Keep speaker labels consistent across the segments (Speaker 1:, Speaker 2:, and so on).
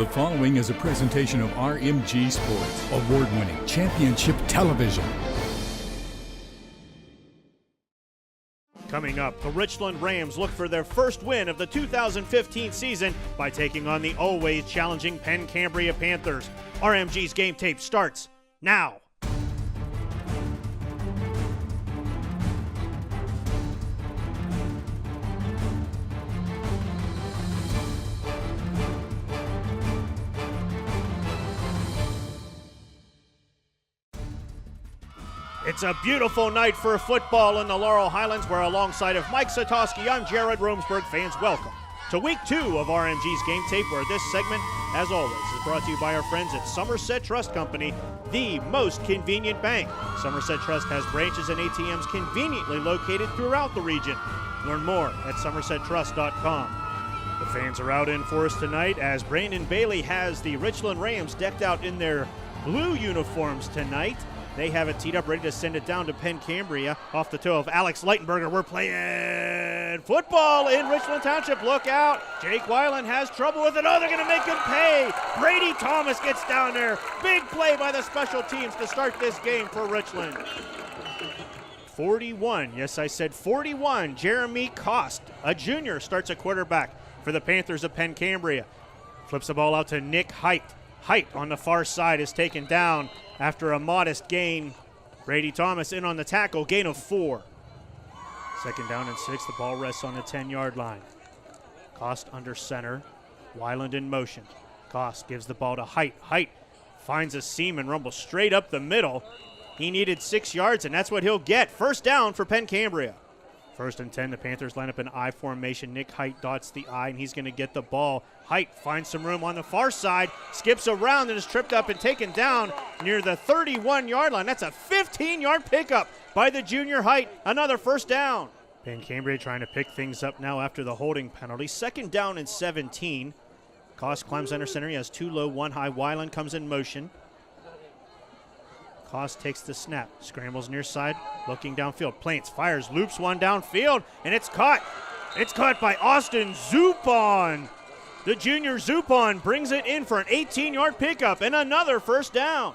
Speaker 1: The following is a presentation of RMG Sports, award-winning championship television.
Speaker 2: Coming up, the Richland Rams look for their first win of the 2015 season by taking on the always challenging Penn Cambria Panthers. RMG's game tape starts now. It's a beautiful night for football in the Laurel Highlands, where alongside of Mike Satoski, I'm Jared Romsberg. Fans, welcome to week 2 of RMG's Game Tape, where this segment, as always, is brought to you by our friends at Somerset Trust Company, the most convenient bank. Somerset Trust has branches and ATMs conveniently located throughout the region. Learn more at somersettrust.com. The fans are out in force tonight as Brandon Bailey has the Richland Rams decked out in their blue uniforms tonight. They have it teed up, ready to send it down to Penn Cambria. Off the toe of Alex Leitenberger. We're playing football in Richland Township. Look out. Jake Weiland has trouble with it. Oh, they're going to make him pay. Brady Thomas gets down there. Big play by the special teams to start this game for Richland. 41, yes, I said 41. Jeremy Kost, a junior, starts at quarterback for the Panthers of Penn Cambria. Flips the ball out to Nick Height. Height on the far side is taken down after a modest gain. Brady Thomas in on the tackle, gain of 4. Second down and 6, the ball rests on the 10-yard line. Kost under center, Weiland in motion. Kost gives the ball to Height. Height finds a seam and rumbles straight up the middle. He needed 6 yards, and that's what he'll get. First down for Penn Cambria. First and 10, the Panthers line up in I formation. Nick Height dots the I, and he's going to get the ball. Height finds some room on the far side, skips around, and is tripped up and taken down near the 31-yard line. That's a 15-yard pickup by the junior Height. Another first down. Penn Cambria trying to pick things up now after the holding penalty. Second down and 17. Kost climbs under center. He has 2 low, 1 high. Weiland comes in motion. Kost takes the snap, scrambles near side, looking downfield, plants, fires, loops one downfield, and it's caught. It's caught by Austin Zupon. The junior Zupon brings it in for an 18-yard pickup and another first down.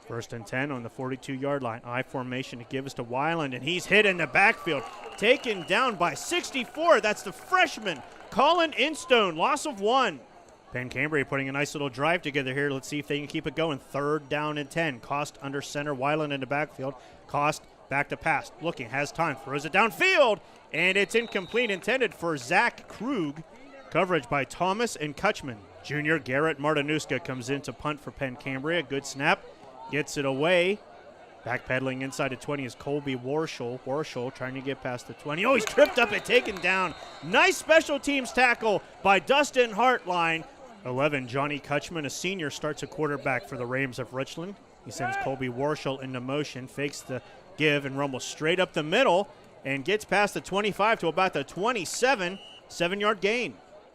Speaker 2: First and 10 on the 42-yard line. I formation to give us to Weiland, and he's hit in the backfield. Taken down by 64. That's the freshman, Colin Instone, loss of 1. Penn Cambria putting a nice little drive together here. Let's see if they can keep it going. Third down and 10. Kost under center, Weiland in the backfield. Kost back to pass, looking, has time, throws it downfield, and it's incomplete, intended for Zach Krug. Coverage by Thomas and Kutchman. Junior Garrett Martinuska comes in to punt for Penn Cambria. Good snap, gets it away. Backpedaling inside the 20 is Colby Warshall. Warshall trying to get past the 20. Oh, he's tripped up and taken down. Nice special teams tackle by Dustin Hartline. 11, Johnny Kutchman, a senior, starts a quarterback for the Rams of Richland. He sends Colby Warshall into motion, fakes the give, and rumbles straight up the middle and gets past the 25 to about the 27, 7-yard gain.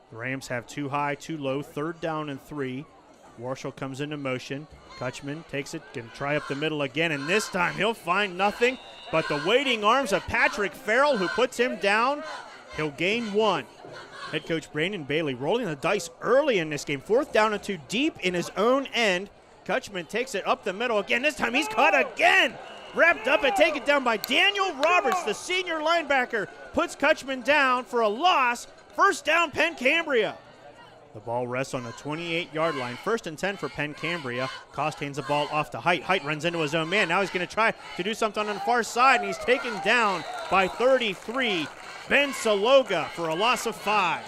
Speaker 2: The Rams have 2 high, 2 low, third down and 3. Warshall comes into motion. Kutchman takes it, can try up the middle again, and this time he'll find nothing but the waiting arms of Patrick Farrell, who puts him down. He'll gain 1. Head coach Brandon Bailey rolling the dice early in this game. 4th down and 2, deep in his own end. Kutchman takes it up the middle again. This time he's caught again. Wrapped up and taken down by Daniel Roberts, the senior linebacker. Puts Kutchman down for a loss. First down, Penn Cambria. The ball rests on the 28-yard line. First and 10 for Penn Cambria. Kost hands the ball off to Height. Height runs into his own man. Now he's going to try to do something on the far side, and he's taken down by 33. Ben Saloga for a loss of 5.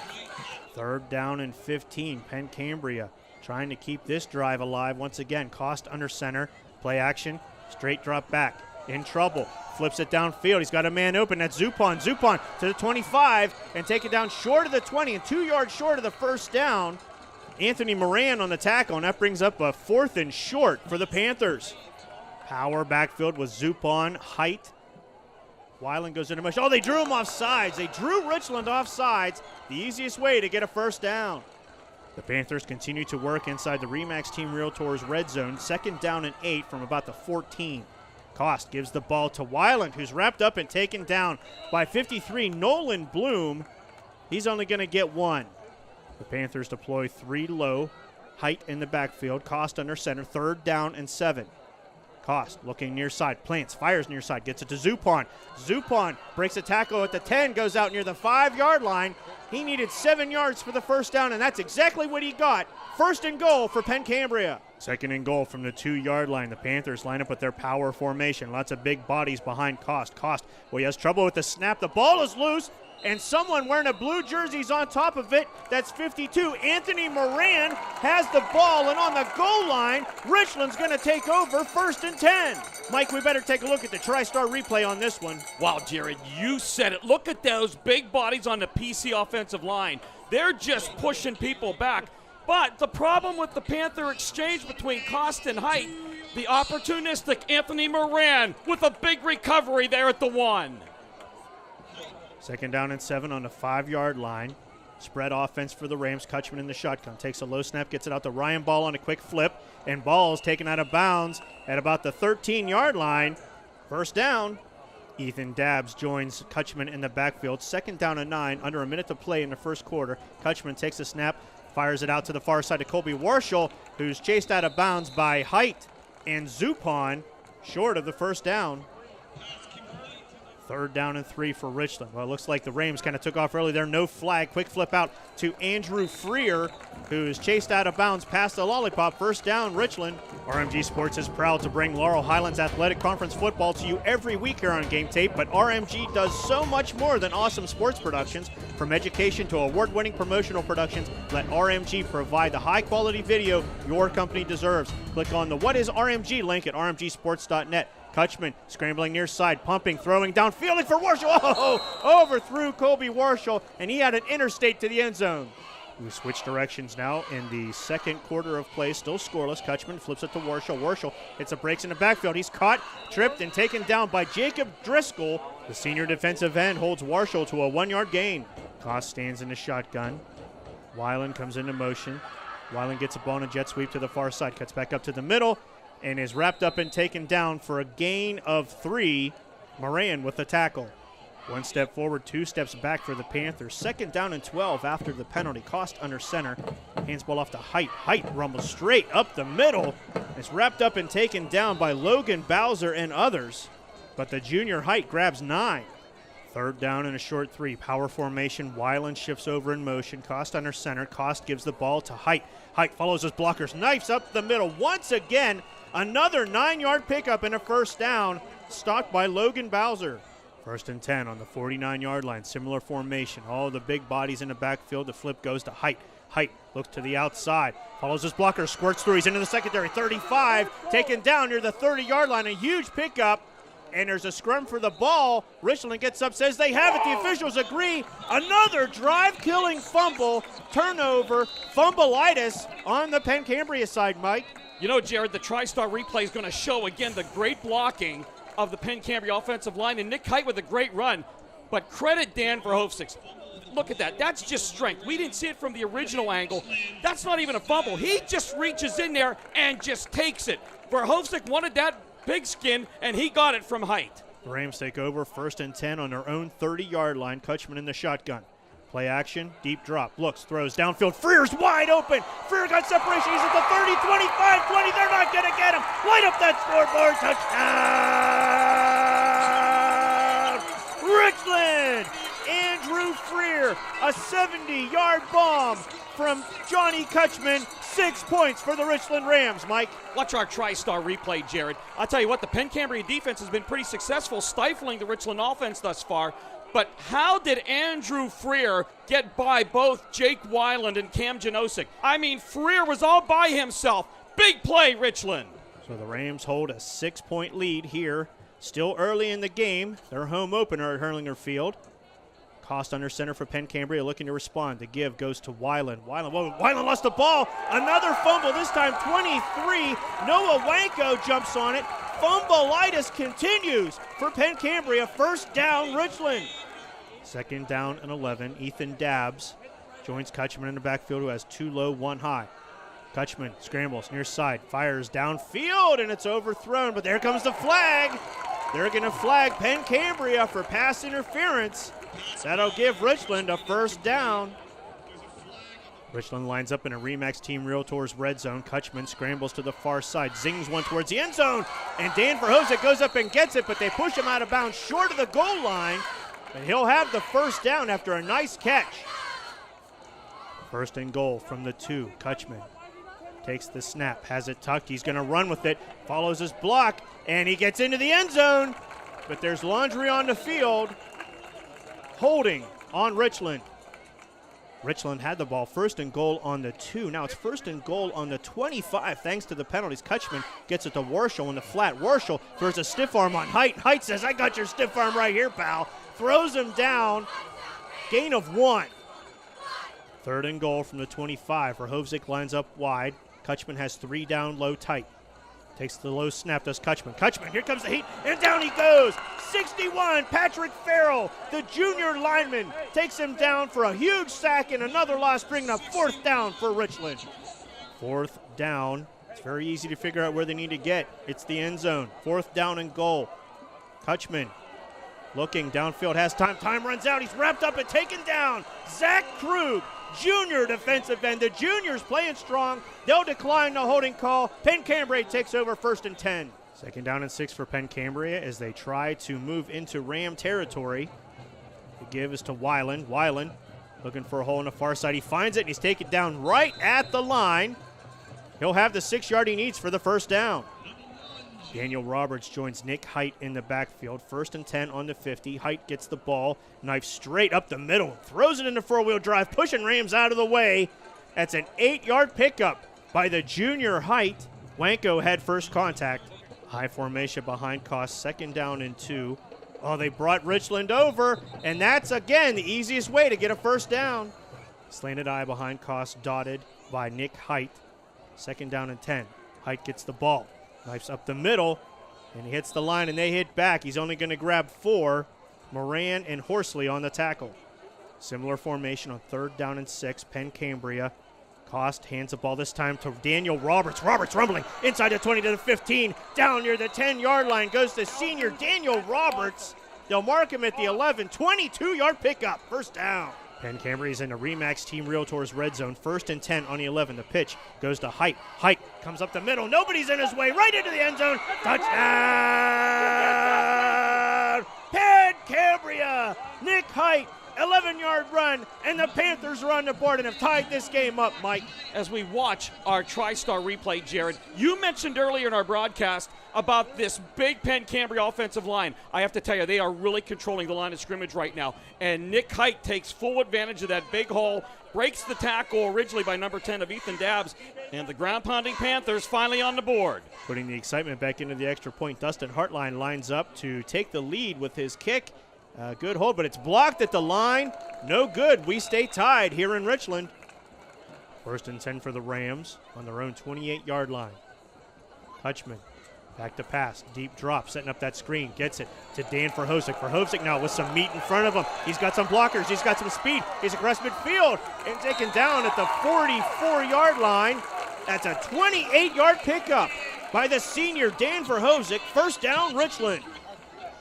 Speaker 2: Third down and 15. Penn Cambria trying to keep this drive alive once again. Kost under center. Play action. Straight drop back. In trouble. Flips it downfield. He's got a man open. That's Zupon. Zupon to the 25 and take it down short of the 20 and 2 yards short of the first down. Anthony Moran on the tackle, and that brings up a 4th and short for the Panthers. Power backfield with Zupon, Height. Weiland goes into motion. Oh, they drew him off sides. They drew Richland off sides. The easiest way to get a first down. The Panthers continue to work inside the RE/MAX Team Realtors red zone. Second down and 8 from about the 14. Kost gives the ball to Weiland, who's wrapped up and taken down by 53, Nolan Bloom. He's only going to get 1. The Panthers deploy 3 low, Height in the backfield. Cost under center. 3rd down and 7. Cost looking near side. Plants, fires near side. Gets it to Zupon. Zupon breaks a tackle at the 10. Goes out near the 5-yard line. He needed 7 yards for the first down, and that's exactly what he got. 1st and goal for Penn Cambria. 2nd and goal from the 2-yard line. The Panthers line up with their power formation. Lots of big bodies behind Cost. Cost, well, he has trouble with the snap. The ball is loose, and someone wearing a blue jersey's on top of it. That's 52. Anthony Moran has the ball, and on the goal line, Richland's going to take over. 1st and 10. Mike, we better take a look at the TriStar replay on this one.
Speaker 3: Wow, Jared, you said it. Look at those big bodies on the PC offensive line. They're just pushing people back. But the problem with the Panther exchange between Cost and Height, the opportunistic Anthony Moran with a big recovery there at the 1.
Speaker 2: 2nd down and 7 on the 5-yard line. Spread offense for the Rams. Kutchman in the shotgun. Takes a low snap, gets it out to Ryan Ball on a quick flip, and Ball is taken out of bounds at about the 13-yard line. 1st down. Ethan Dabbs joins Kutchman in the backfield. 2nd down and 9, under a minute to play in the 1st quarter. Kutchman takes a snap, fires it out to the far side to Colby Warshall, who's chased out of bounds by Height and Zupon, short of the 1st down. 3rd down and 3 for Richland. Well, it looks like the Rams kind of took off early there. No flag. Quick flip out to Andrew Freer, who is chased out of bounds past the lollipop. 1st down, Richland. RMG Sports is proud to bring Laurel Highlands Athletic Conference football to you every week here on Game Tape, but RMG does so much more than awesome sports productions. From education to award-winning promotional productions, let RMG provide the high-quality video your company deserves. Click on the What is RMG link at rmgsports.net. Kutchman scrambling near side, pumping, throwing down, fielding for Warshall. Oh, overthrew Colby Warshall, and he had an interstate to the end zone. We switch directions now in the 2nd quarter of play, still scoreless. Kutchman flips it to Warshall. Warshall hits a breaks in the backfield. He's caught, tripped, and taken down by Jacob Driscoll. The senior defensive end holds Warshall to a 1-yard gain. Cost stands in the shotgun. Weiland comes into motion. Weiland gets a ball on a jet sweep to the far side, cuts back up to the middle, and is wrapped up and taken down for a gain of 3. Moran with the tackle. 1 step forward, 2 steps back for the Panthers. 2nd down and 12 after the penalty. Cost under center. Hands ball off to Height. Height rumbles straight up the middle. It's wrapped up and taken down by Logan Bowser and others. But the junior Height grabs 9. 3rd down and a short 3. Power formation. Weiland shifts over in motion. Cost under center. Cost gives the ball to Height. Height follows his blockers. Knifes up the middle once again. Another 9-yard pickup and a 1st down, stalked by Logan Bowser. 1st and 10 on the 49-yard line. Similar formation. All the big bodies in the backfield. The flip goes to Height. Height looks to the outside. Follows his blocker. Squirts through. He's into the secondary. 35. Taken down near the 30-yard line. A huge pickup. And there's a scrum for the ball. Richland gets up, says they have it. The officials agree. Another drive-killing fumble. Turnover. Fumbleitis on the Penn Cambria side, Mike.
Speaker 3: You know, Jared, the TriStar replay is going to show again the great blocking of the Penn Cambria offensive line, and Nick Height with a great run. But credit Dan Verhofsticks. Look at that. That's just strength. We didn't see it from the original angle. That's not even a fumble. He just reaches in there and just takes it. Verhofstick wanted that pigskin, and he got it from Height.
Speaker 2: The Rams take over. 1st and 10 on their own 30-yard line. Kutchman in the shotgun. Play action, deep drop, looks, throws downfield. Freer's wide open. Freer got separation. He's at the 30, 25, 20. They're not going to get him. Light up that scoreboard. Touchdown! Richland! Andrew Freer, a 70-yard bomb from Johnny Kutchman. 6 points for the Richland Rams, Mike.
Speaker 3: Watch our TriStar replay, Jared. I'll tell you what, the Penn Cambria defense has been pretty successful stifling the Richland offense thus far. But how did Andrew Freer get by both Jake Weiland and Cam Janosik? I mean, Freer was all by himself. Big play, Richland.
Speaker 2: So the Rams hold a 6-point lead here. Still early in the game. Their home opener at Herlinger Field. Cost under center for Penn Cambria, looking to respond. The give goes to Weiland. Weiland lost the ball. Another fumble, this time 23. Noah Wanko jumps on it. Fumbleitis continues for Penn Cambria. 1st down, Richland. 2nd down and 11. Ethan Dabbs joins Kutchman in the backfield, who has 2 low, 1 high. Kutchman scrambles near side, fires downfield, and it's overthrown. But there comes the flag. They're going to flag Penn Cambria for pass interference. That'll give Richland a 1st down. Richland lines up in a REMAX Team Realtors red zone. Kutchman scrambles to the far side, zings one towards the end zone, and Dan Verhosek goes up and gets it, but they push him out of bounds short of the goal line, and he'll have the first down after a nice catch. First and goal from the 2. Kutchman takes the snap, has it tucked, he's going to run with it, follows his block, and he gets into the end zone, but there's laundry on the field. Holding on Richland. Richland had the ball, first and goal on the 2. Now it's first and goal on the 25 thanks to the penalties. Kutchman gets it to Warshall in the flat. Warshall throws a stiff arm on Height. Height says, I got your stiff arm right here, pal. Throws him down. Gain of 1. Third and goal from the 25. Verhosek lines up wide. Kutchman has 3 down low tight. Takes the low snap, does Kutchman. Kutchman, here comes the heat, and down he goes. 61, Patrick Farrell, the junior lineman, takes him down for a huge sack and another loss, bringing up 4th down for Richland. 4th down. It's very easy to figure out where they need to get. It's the end zone. 4th down and goal. Kutchman looking downfield, has time. Time runs out. He's wrapped up and taken down. Zach Krug, junior defensive end. The juniors playing strong. They'll decline the holding call. Penn Cambria takes over 1st and 10. 2nd down and 6 for Penn Cambria as they try to move into Ram territory. The give is to Weiland. Weiland looking for a hole on the far side. He finds it, and he's taken down right at the line. He'll have the 6 yard he needs for the first down. Daniel Roberts joins Nick Height in the backfield. 1st and 10 on the 50. Height gets the ball, knife straight up the middle, throws it into 4-wheel drive, pushing Rams out of the way. That's an 8-yard pickup by the junior Height. Wanko had first contact. High formation behind Koss, 2nd down and 2. Oh, they brought Richland over, and that's, again, the easiest way to get a first down. Slanted eye behind Koss, dotted by Nick Height. 2nd down and 10. Height gets the ball. Knifes up the middle, and he hits the line, and they hit back. He's only going to grab 4. Moran and Horsley on the tackle. Similar formation on 3rd down and 6. Penn Cambria. Koss hands the ball this time to Daniel Roberts. Roberts rumbling inside the 20 to the 15. Down near the 10-yard line goes to senior Daniel Roberts. They'll mark him at the 11. 22-yard pickup. First down. Penn Cambria is in the REMAX Team Realtors red zone. 1st and 10 on the 11. The pitch goes to Height. Height comes up the middle. Nobody's in his way. Right into the end zone. Touchdown! Penn Cambria! Nick Height, 11-yard run, and the Panthers are on the board and have tied this game up, Mike.
Speaker 3: As we watch our TriStar replay, Jared, you mentioned earlier in our broadcast about this big Penn Cambria offensive line. I have to tell you, they are really controlling the line of scrimmage right now. And Nick Height takes full advantage of that big hole, breaks the tackle originally by number 10 of Ethan Dabbs, and the ground-pounding Panthers finally on the board.
Speaker 2: Putting the excitement back into the extra point, Dustin Hartline lines up to take the lead with his kick. Good hold, but it's blocked at the line. No good. We stay tied here in Richland. 1st and 10 for the Rams on their own 28-yard line. Kutchman. Back to pass, deep drop, setting up that screen, gets it to Dan Verhosek. Verhosek now with some meat in front of him. He's got some blockers, he's got some speed. He's across midfield and taken down at the 44-yard line. That's a 28-yard pickup by the senior Dan Verhosek. First down, Richland.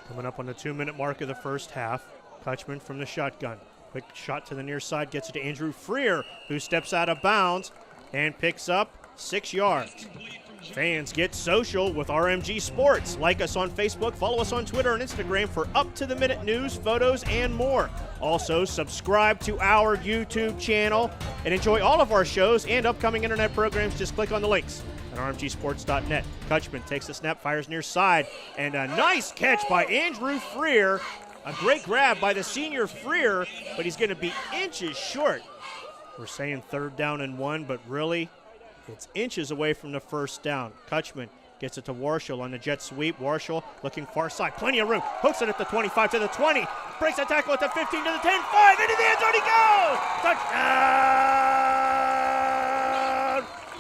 Speaker 2: Coming up on the 2-minute mark of the first half. Kutchman from the shotgun. Quick shot to the near side, gets it to Andrew Freer, who steps out of bounds and picks up 6 yards. Fans, get social with RMG Sports. Like us on Facebook, follow us on Twitter and Instagram for up-to-the-minute news, photos, and more. Also, subscribe to our YouTube channel and enjoy all of our shows and upcoming internet programs. Just click on the links at rmgsports.net. Kutchman takes the snap, fires near side, and a nice catch by Andrew Freer. A great grab by the senior Freer, but he's going to be inches short. We're saying 3rd down and 1, but really, it's inches away from the first down. Kutchman gets it to Warshall on the jet sweep. Warshall looking far side. Plenty of room. Hooks it at the 25 to the 20. Breaks the tackle at the 15 to the 10. 5 into the end zone he goes! Touchdown!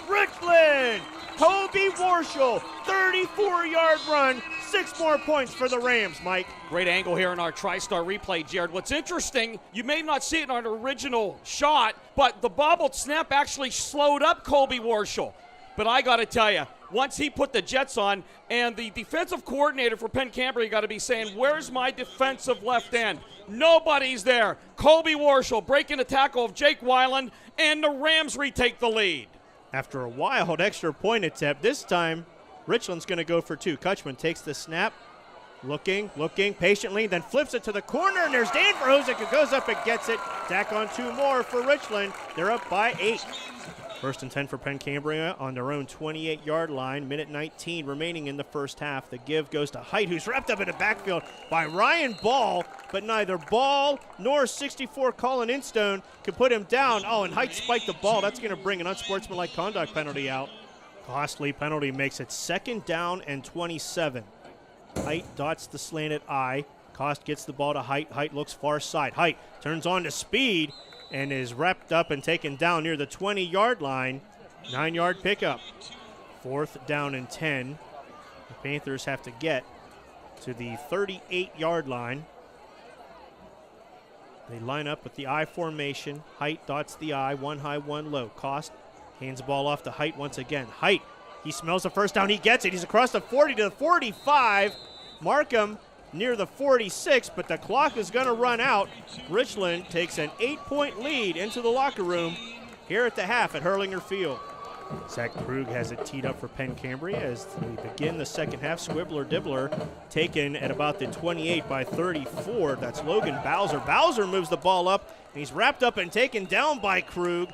Speaker 2: Richland! Kobe Warshall, 34-yard run. 6 more points for the Rams, Mike.
Speaker 3: Great angle here in our TriStar replay, Jared. What's interesting, you may not see it on an original shot, but the bobbled snap actually slowed up Colby Warshall. But I got to tell you, once he put the Jets on, and the defensive coordinator for Penn Cambria got to be saying, where's my defensive left end? Nobody's there. Colby Warshall breaking the tackle of Jake Weiland, and the Rams retake the lead.
Speaker 2: After a wild extra point attempt, this time Richland's going to go for two. Kutchman takes the snap, looking patiently, then flips it to the corner, and there's Dan Verhosek who goes up and gets it. Tack on two more for Richland. They're up by 8. First and 10 for Penn Cambria on their own 28-yard line. Minute 19 remaining in the first half. The give goes to Height, who's wrapped up in the backfield by Ryan Ball, but neither Ball nor 64 Colin Instone can put him down. Oh, and Height spiked the ball. That's going to bring an unsportsmanlike conduct penalty out. Costly penalty makes it 2nd down and 27. Height dots the slanted I. Cost gets the ball to Height. Height looks far side. Height turns on to speed and is wrapped up and taken down near the 20-yard line. 9-yard pickup. 4th down and 10. The Panthers have to get to the 38-yard line. They line up with the I formation. Height dots the I, one high, one low. Cost hands the ball off to Height once again. Height, he smells the first down, he gets it. He's across the 40 to the 45. Markham near the 46, but the clock is going to run out. Richland takes an 8-point lead into the locker room here at the half at Herlinger Field. Zach Krug has it teed up for Penn Cambria as we begin the second half. Squibbler Dibbler taken at about the 28 by 34. That's Logan Bowser. Bowser moves the ball up, and he's wrapped up and taken down by Krug.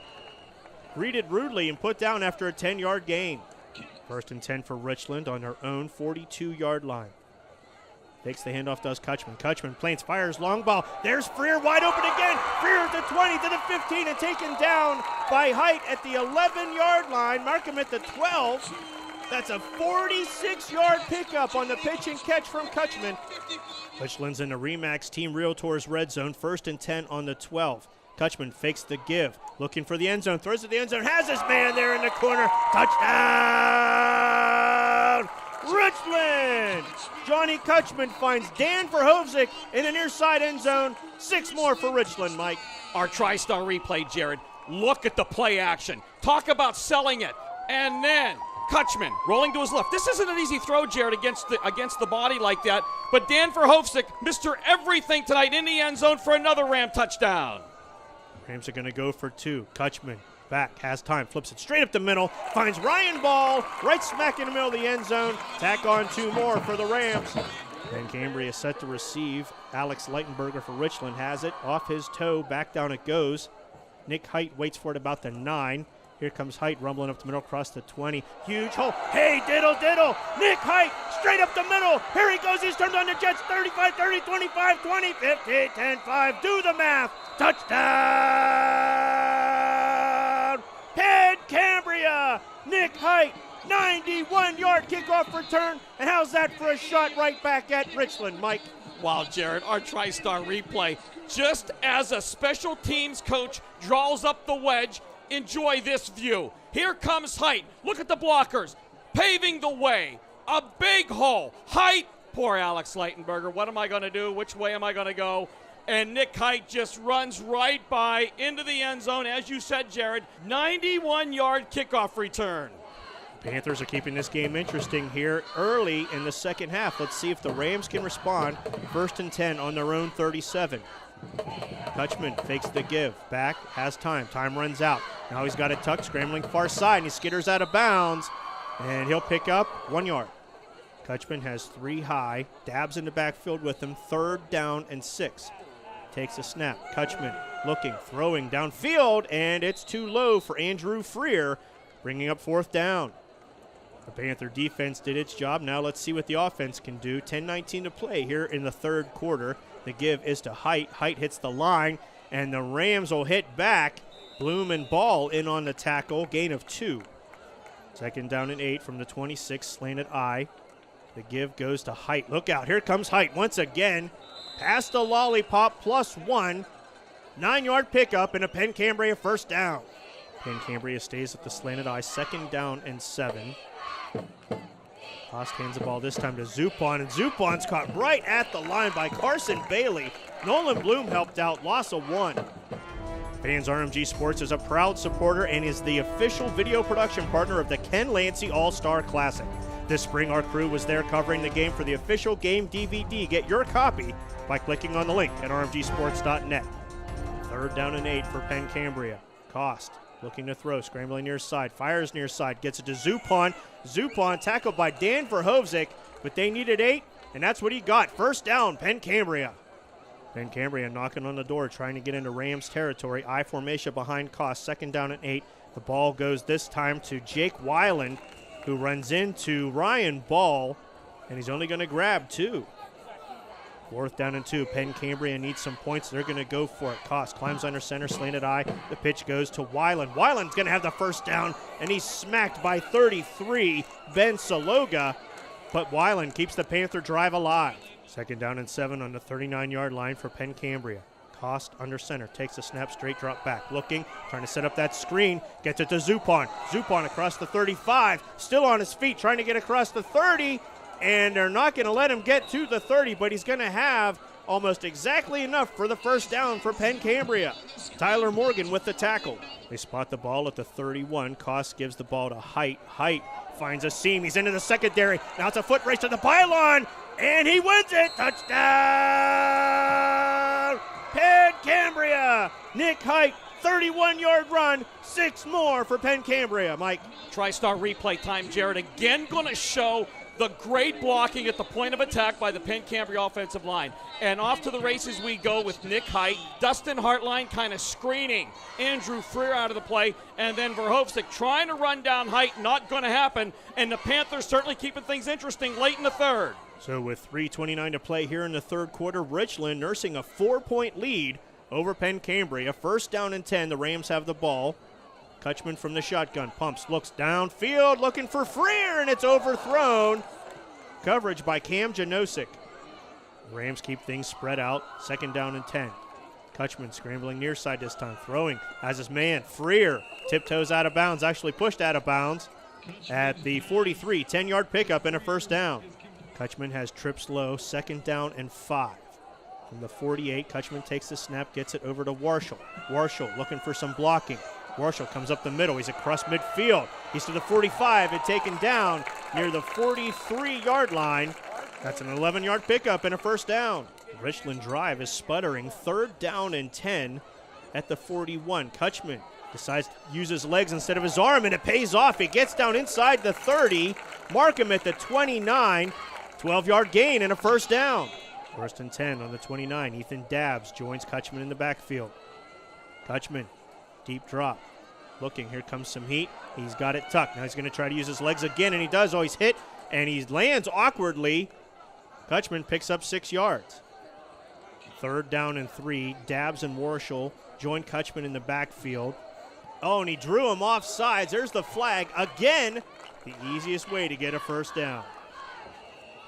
Speaker 2: Greeted rudely and put down after a 10-yard gain. First and 10 for Richland on their own 42-yard line. Takes the handoff, does Kutchman. Kutchman plants, fires, long ball. There's Freer wide open again. Freer at the 20 to the 15 and taken down by Height at the 11-yard line. Markham at the 12. That's a 46-yard pickup on the pitch and catch from Kutchman. Richland's in the Remax Team Realtors red zone. 1st and 10 on the 12. Kutchman fakes the give. Looking for the end zone. Throws it to the end zone. Has his man there in the corner. Touchdown! Richland! Johnny Kutchman finds Dan Verhosek in the near side end zone. 6 more for Richland, Mike.
Speaker 3: Our TriStar replay, Jared. Look at the play action. Talk about selling it. And then Kutchman rolling to his left. This isn't an easy throw, Jared, against the body like that. But Dan Verhosek, Mr. Everything tonight in the end zone for another Ram touchdown.
Speaker 2: Rams are going to go for 2. Kutchman back, has time, flips it straight up the middle, finds Ryan Ball right smack in the middle of the end zone. Tack on 2 more for the Rams. Penn Cambria set to receive. Alex Leitenberger for Richland has it off his toe. Back down it goes. Nick Height waits for it about the 9. Here comes Height rumbling up the middle across the 20. Huge hole. Hey, diddle. Nick Height straight up the middle. Here he goes. He's turned on the Jets. 35, 30, 25, 20, 50, 10, 5. Do the math. Touchdown! Penn Cambria. Nick Height. 91-yard kickoff return. And how's that for a shot right back at Richland, Mike?
Speaker 3: Wow, Jared, our TriStar replay. Just as a special teams coach draws up the wedge, enjoy this view. Here comes Height. Look at the blockers. Paving the way. A big hole. Height. Poor Alex Leitenberger. What am I going to do? Which way am I going to go? And Nick Height just runs right by into the end zone. As you said, Jared, 91-yard kickoff return.
Speaker 2: Panthers are keeping this game interesting here early in the second half. Let's see if the Rams can respond. 1st and 10 on their own 37. Kutchman fakes the give. Back, has time. Time runs out. Now he's got it tucked, scrambling far side, and he skitters out of bounds. And he'll pick up 1 yard. Kutchman has 3 high. Dabs in the backfield with him. 3rd down and 6. Takes a snap. Kutchman looking, throwing downfield, and it's too low for Andrew Freer, bringing up 4th down. The Panther defense did its job. Now let's see what the offense can do. 10:19 to play here in the 3rd quarter. The give is to Height. Height hits the line, and the Rams will hit back. Bloom and Ball in on the tackle. Gain of 2. 2nd down and 8 from the 26, slanted I. The give goes to Height. Look out. Here comes Height once again. Past the lollipop, +1. 9-yard pickup and a Penn Cambria 1st down. Penn Cambria stays at the slanted I. 2nd down and 7. Haas hands the ball this time to Zupon, and Zupon's caught right at the line by Carson Bailey. Nolan Bloom helped out, loss of 1. Fans RMG Sports is a proud supporter and is the official video production partner of the Ken Lancy All-Star Classic. This spring, our crew was there covering the game for the official game DVD. Get your copy by clicking on the link at rmgsports.net. 3rd down and 8 for Penn Cambria. Cost looking to throw, scrambling near side, fires near side, gets it to Zupon. Zupon tackled by Dan Verhovzik, but they needed 8, and that's what he got. 1st down, Penn Cambria. Penn Cambria knocking on the door, trying to get into Rams territory. I formation behind Cost, 2nd down and 8. The ball goes this time to Jake Weiland, who runs into Ryan Ball, and he's only going to grab 2. 4th down and 2. Penn Cambria needs some points. They're going to go for it. Cost climbs under center, slanted eye. The pitch goes to Weiland. Weiland's going to have the 1st down, and he's smacked by 33, Ben Saloga. But Weiland keeps the Panther drive alive. 2nd down and 7 on the 39-yard line for Penn Cambria. Cost under center, takes a snap, straight drop back. Looking, trying to set up that screen, gets it to Zupon. Zupon across the 35, still on his feet, trying to get across the 30, and they're not going to let him get to the 30, but he's going to have almost exactly enough for the 1st down for Penn Cambria. Tyler Morgan with the tackle. They spot the ball at the 31. Cost gives the ball to Height. Height finds a seam. He's into the secondary. Now it's a foot race to the pylon, and he wins it. Touchdown! Penn Cambria. Nick Height, 31-yard run, 6 more for Penn Cambria. Mike.
Speaker 3: TriStar replay time, Jared. Again going to show the great blocking at the point of attack by the Penn Cambria offensive line. And off to the races we go with Nick Height. Dustin Hartline kind of screening Andrew Freer out of the play. And then Verhovzik trying to run down Height. Not going to happen. And the Panthers certainly keeping things interesting late in the 3rd.
Speaker 2: So with 3:29 to play here in the 3rd quarter, Richland nursing a 4-point lead over Penn Cambria. 1st down and 10. The Rams have the ball. Kutchman from the shotgun, pumps, looks downfield, looking for Freer, and it's overthrown. Coverage by Cam Janosik. Rams keep things spread out. 2nd down and 10. Kutchman scrambling near side this time, throwing as his man, Freer, tiptoes out of bounds, actually pushed out of bounds at the 43. 10-yard pickup and a 1st down. Kutchman has trips low, 2nd down and 5. From the 48, Kutchman takes the snap, gets it over to Warshall. Warshall looking for some blocking. Warshall comes up the middle. He's across midfield. He's to the 45 and taken down near the 43-yard line. That's an 11-yard pickup and a 1st down. The Richland drive is sputtering. 3rd down and 10 at the 41. Kutchman decides to use his legs instead of his arm, and it pays off. He gets down inside the 30. Mark him at the 29. 12-yard gain and a 1st down. 1st and 10 on the 29. Ethan Dabbs joins Kutchman in the backfield. Kutchman, deep drop. Looking, here comes some heat. He's got it tucked. Now he's going to try to use his legs again, and he does. Oh, he's hit, and he lands awkwardly. Kutchman picks up 6 yards. 3rd down and 3. Dabbs and Warshall join Kutchman in the backfield. Oh, and he drew him off sides. There's the flag. Again, the easiest way to get a 1st down.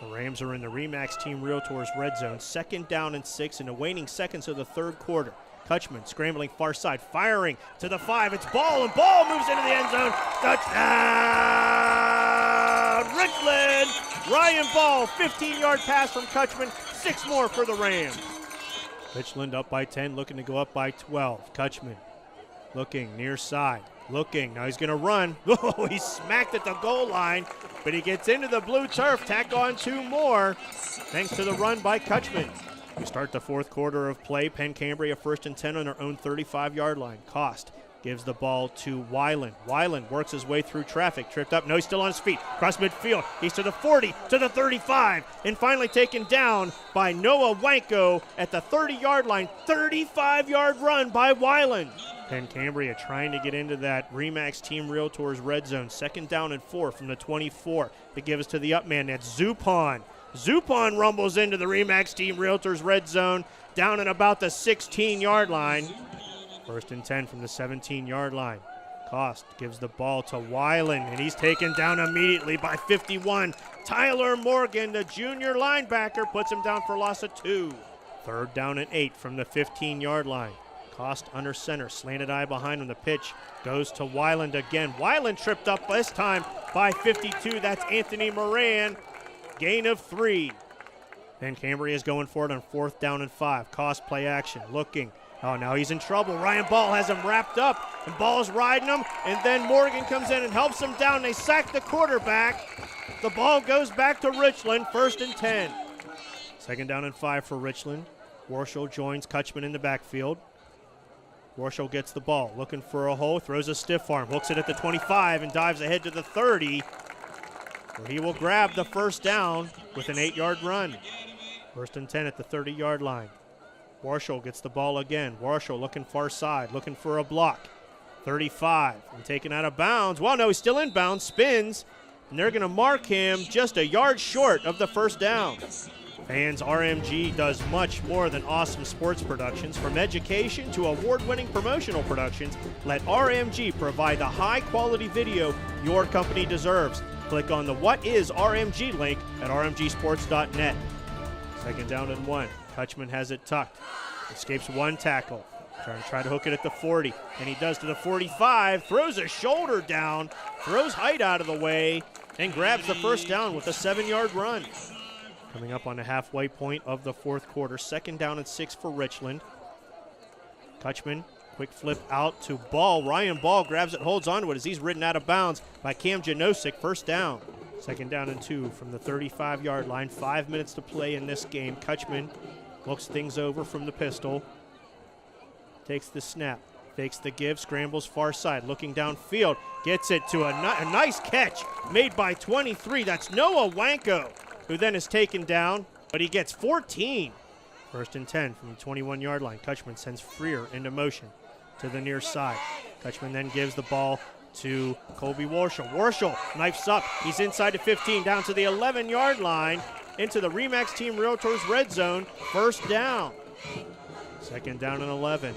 Speaker 2: The Rams are in the RE/MAX Team Realtors red zone. 2nd down and 6 in the waning seconds of the 3rd quarter. Kutchman scrambling far side, firing to the 5. It's Ball, and Ball moves into the end zone. Touchdown, Richland! Ryan Ball, 15-yard pass from Kutchman. 6 more for the Rams. Richland up by 10, looking to go up by 12. Kutchman looking near side. Looking, now he's going to run. Oh, he's smacked at the goal line, but he gets into the blue turf, tack on 2 more, thanks to the run by Kutchman. We start the 4th quarter of play. Penn Cambria 1st and 10 on their own 35-yard line. Cost gives the ball to Weiland. Weiland works his way through traffic, tripped up. No, he's still on his feet. Cross midfield. He's to the 40, to the 35, and finally taken down by Noah Wanko at the 30-yard line. 35-yard run by Weiland. Penn Cambria trying to get into that RE/MAX Team Realtors red zone. 2nd down and 4 from the 24. They give us to the up man. That's Zupon. Zupon rumbles into the RE/MAX Team Realtors red zone down at about the 16-yard line. 1st and 10 from the 17-yard line. Cost gives the ball to Weiland, and he's taken down immediately by 51. Tyler Morgan, the junior linebacker, puts him down for a loss of 2. 3rd down and 8 from the 15-yard line. Cost under center, slanted eye behind him. The pitch goes to Weiland again. Weiland tripped up this time by 52. That's Anthony Moran. Gain of 3. Penn Cambria is going for it on 4th down and 5. Cost play action, looking, Oh, now he's in trouble. Ryan Ball has him wrapped up, and Ball's riding him, and then Morgan comes in and helps him down. They sack the quarterback. The ball goes back to Richland, 1st and 10. 2nd down and 5 for Richland. Warshall joins Kutchman in the backfield. Warshall gets the ball, looking for a hole, throws a stiff arm, hooks it at the 25, and dives ahead to the 30, where he will grab the 1st down with an 8-yard run. 1st and 10 at the 30-yard line. Warshall gets the ball again. Warshall looking far side, looking for a block. 35, and taken out of bounds. Well, no, he's still in bounds, spins, and they're going to mark him just a yard short of the 1st down. Fans, RMG does much more than awesome sports productions. From education to award-winning promotional productions, let RMG provide the high-quality video your company deserves. Click on the What is RMG link at rmgsports.net. 2nd down and 1. Kutchman has it tucked. Escapes one tackle. Try to hook it at the 40, and he does to the 45. Throws a shoulder down, throws height out of the way, and grabs the 1st down with a 7-yard run. Coming up on the halfway point of the 4th quarter. 2nd down and 6 for Richland. Kutchman, quick flip out to Ball. Ryan Ball grabs it, holds onto it as he's ridden out of bounds by Cam Janosic. 1st down. 2nd down and 2 from the 35-yard line. 5 minutes to play in this game. Kutchman looks things over from the pistol. Takes the snap. Fakes the give. Scrambles far side. Looking downfield. Gets it to a nice catch made by 23. That's Noah Wanko, who then is taken down, but he gets 14. 1st and 10 from the 21-yard line. Kutchman sends Freer into motion to the near side. Kutchman then gives the ball to Colby Warshall. Warshall knifes up. He's inside the 15, down to the 11-yard line, into the RE/MAX Team Realtors red zone. 1st down. 2nd down and 11.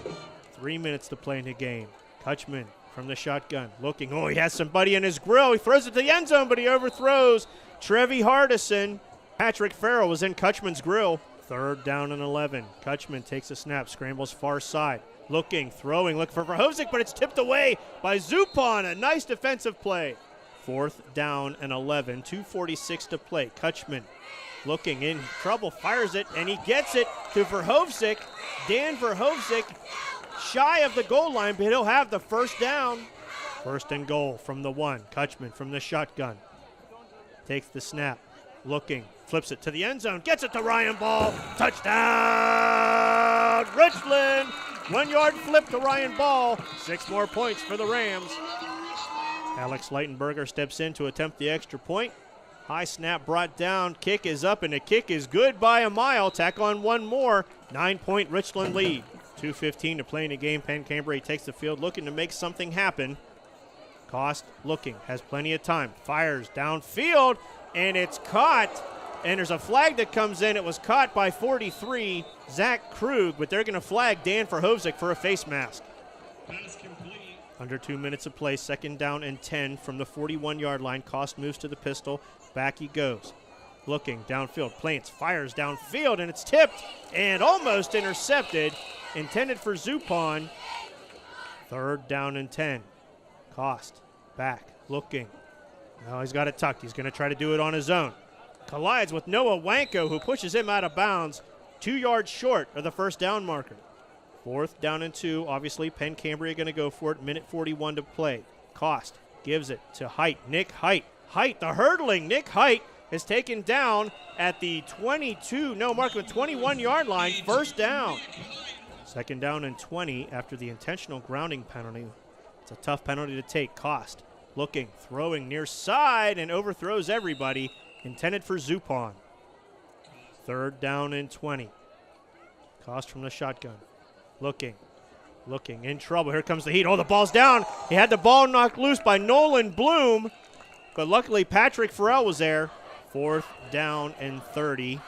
Speaker 2: 3 minutes to play in the game. Kutchman from the shotgun, looking. Oh, he has somebody in his grill. He throws it to the end zone, but he overthrows Trevi Hardison. Patrick Farrell was in Kutchman's grill. 3rd down and 11. Kutchman takes a snap, scrambles far side. Looking, throwing, looking for Verhovsik, but it's tipped away by Zupon. A nice defensive play. 4th down and 11. 2:46 to play. Kutchman looking in trouble, fires it, and he gets it to Verhovsik. Dan Verhovsik shy of the goal line, but he'll have the 1st down. 1st and goal from the 1. Kutchman from the shotgun. Takes the snap, looking, flips it to the end zone, gets it to Ryan Ball. Touchdown, Richland! 1-yard flip to Ryan Ball. 6 more points for the Rams. Alex Leitenberger steps in to attempt the extra point. High snap brought down. Kick is up, and the kick is good by a mile. Tack on one more. 9-point Richland lead. 2:15 to play in the game. Penn Cambria takes the field, looking to make something happen. Cost looking, has plenty of time. Fires downfield, and it's caught. And there's a flag that comes in. It was caught by 43, Zach Krug, but they're going to flag Dan Verhovsik for a face mask. Under 2 minutes of play, 2nd down and 10 from the 41-yard line. Cost moves to the pistol. Back he goes. Looking downfield. Plants fires downfield, and it's tipped and almost intercepted. Intended for Zupon. 3rd down and 10. Cost back, looking. Now he's got it tucked. He's going to try to do it on his own. Collides with Noah Wanko, who pushes him out of bounds. 2 yards short of the 1st down marker. 4th down and 2. Obviously, Penn Cambria going to go for it. Minute 41 to play. Cost gives it to Height. Nick Height. Height, the hurdling Nick Height is taken down at the 21-yard line. 1st down. 2nd down and 20 after the intentional grounding penalty. It's a tough penalty to take. Cost looking, throwing near side, and overthrows everybody. Intended for Zupon. 3rd down and 20. Cost from the shotgun. Looking, in trouble. Here comes the heat. Oh, the ball's down. He had the ball knocked loose by Nolan Bloom, but luckily Patrick Farrell was there. 4th down and 30.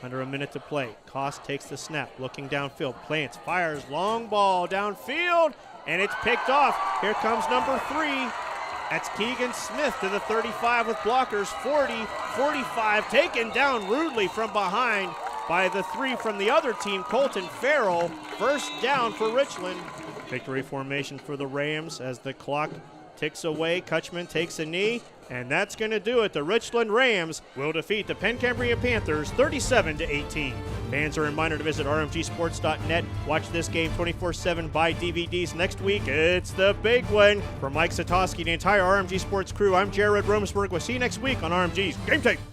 Speaker 2: Under a minute to play. Cost takes the snap. Looking downfield. Plants, fires, long ball downfield, and it's picked off. Here comes number 3. That's Keegan Smith to the 35 with blockers. 40, 45, taken down rudely from behind by the 3 from the other team, Colton Farrell. 1st down for Richland. Victory formation for the Rams as the clock ticks away. Kutchman takes a knee, And that's going to do it. The Richland Rams will defeat the Penn Cambria Panthers 37-18. Fans are reminded to visit rmgsports.net. Watch this game 24/7 by DVDs. Next week, it's the big one. For Mike Satoski and the entire RMG Sports crew, I'm Jared Romsberg. We'll see you next week on RMG's Game Tape.